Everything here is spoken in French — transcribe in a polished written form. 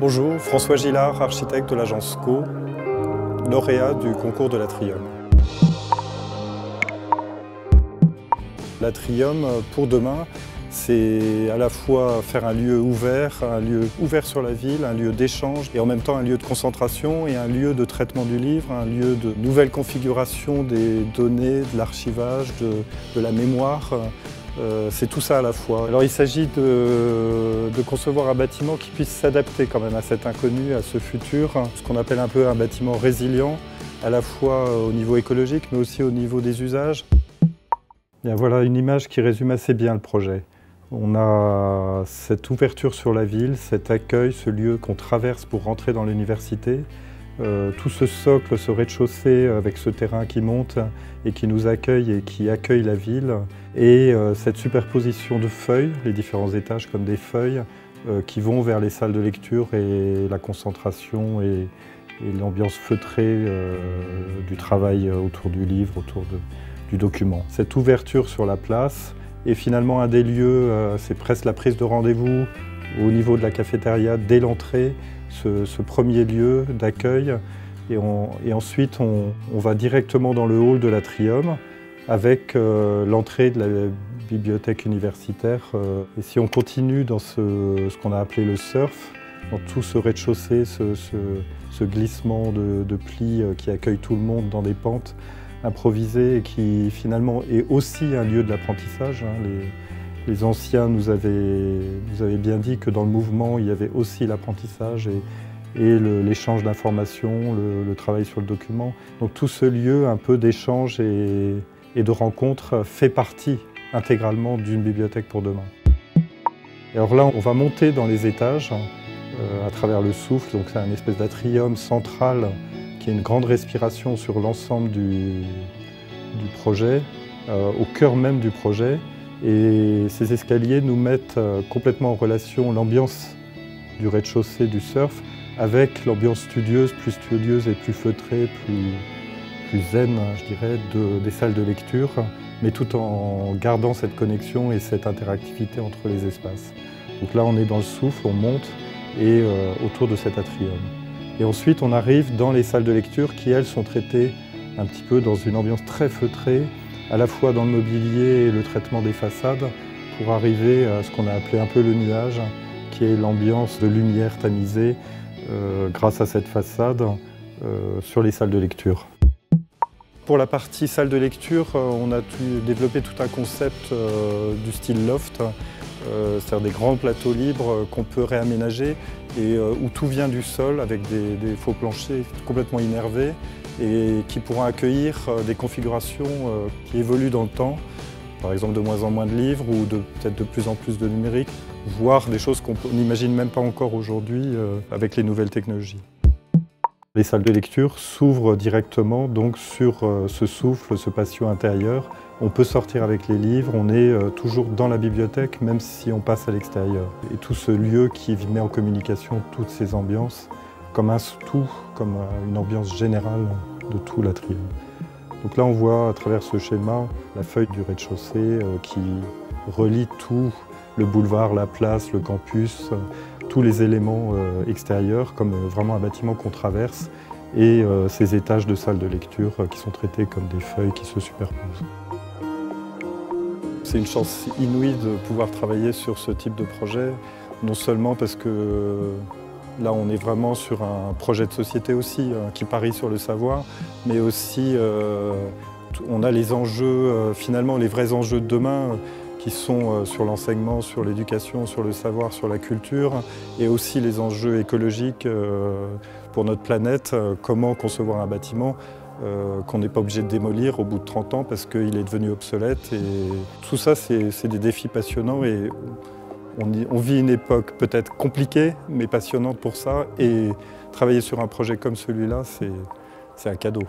Bonjour, François Gillard, architecte de l'agence Co, lauréat du concours de l'Atrium. L'Atrium, pour demain, c'est à la fois faire un lieu ouvert sur la ville, un lieu d'échange et en même temps un lieu de concentration et un lieu de traitement du livre, un lieu de nouvelle configuration des données, de l'archivage, de la mémoire. C'est tout ça à la fois. Alors il s'agit de concevoir un bâtiment qui puisse s'adapter quand même à cet inconnu, à ce futur, ce qu'on appelle un peu un bâtiment résilient, à la fois au niveau écologique mais aussi au niveau des usages. Bien, voilà une image qui résume assez bien le projet. On a cette ouverture sur la ville, cet accueil, ce lieu qu'on traverse pour rentrer dans l'université. Tout ce socle, ce rez-de-chaussée avec ce terrain qui monte et qui nous accueille et qui accueille la ville. Et cette superposition de feuilles, les différents étages comme des feuilles, qui vont vers les salles de lecture et la concentration et l'ambiance feutrée du travail autour du livre, autour du document. Cette ouverture sur la place est finalement un des lieux, c'est presque la prise de rendez-vous au niveau de la cafétéria dès l'entrée, ce premier lieu d'accueil. Et ensuite, on va directement dans le hall de l'Atrium avec l'entrée de la bibliothèque universitaire. Et si on continue dans ce qu'on a appelé le surf, dans tout ce rez-de-chaussée, ce glissement de plis qui accueille tout le monde dans des pentes improvisées et qui finalement est aussi un lieu de l'apprentissage. Les anciens nous avaient bien dit que dans le mouvement, il y avait aussi l'apprentissage et l'échange d'informations, le travail sur le document. Donc tout ce lieu un peu d'échange et de rencontre fait partie intégralement d'une bibliothèque pour demain. Et alors là, on va monter dans les étages à travers le souffle. Donc c'est un espèce d'atrium central qui est une grande respiration sur l'ensemble du projet, au cœur même du projet. Et ces escaliers nous mettent complètement en relation l'ambiance du rez-de-chaussée du surf avec l'ambiance studieuse et plus feutrée, plus zen, je dirais, des salles de lecture, mais tout en gardant cette connexion et cette interactivité entre les espaces. Donc là, on est dans le souffle, on monte et autour de cet atrium. Et ensuite, on arrive dans les salles de lecture qui, elles, sont traitées un petit peu dans une ambiance très feutrée, à la fois dans le mobilier et le traitement des façades, pour arriver à ce qu'on a appelé un peu le nuage, qui est l'ambiance de lumière tamisée grâce à cette façade sur les salles de lecture. Pour la partie salle de lecture, on a développé tout un concept du style loft, c'est-à-dire des grands plateaux libres qu'on peut réaménager et où tout vient du sol avec des faux planchers complètement innervés et qui pourront accueillir des configurations qui évoluent dans le temps, par exemple de moins en moins de livres ou peut-être de plus en plus de numérique, voire des choses qu'on n'imagine même pas encore aujourd'hui avec les nouvelles technologies. Les salles de lecture s'ouvrent directement donc sur ce souffle, ce patio intérieur. On peut sortir avec les livres, on est toujours dans la bibliothèque, même si on passe à l'extérieur. Et tout ce lieu qui met en communication toutes ces ambiances, comme un tout, comme une ambiance générale de tout l'atrium. Donc là, on voit à travers ce schéma la feuille du rez-de-chaussée qui relie tout, le boulevard, la place, le campus, tous les éléments extérieurs, comme vraiment un bâtiment qu'on traverse, et ces étages de salles de lecture qui sont traités comme des feuilles qui se superposent. C'est une chance inouïe de pouvoir travailler sur ce type de projet, non seulement parce que là on est vraiment sur un projet de société aussi, qui parie sur le savoir, mais aussi on a les enjeux, finalement les vrais enjeux de demain, qui sont sur l'enseignement, sur l'éducation, sur le savoir, sur la culture, et aussi les enjeux écologiques pour notre planète, comment concevoir un bâtiment qu'on n'est pas obligé de démolir au bout de 30 ans parce qu'il est devenu obsolète. Et tout ça, c'est des défis passionnants et on vit une époque peut-être compliquée, mais passionnante pour ça. Et travailler sur un projet comme celui-là, c'est un cadeau.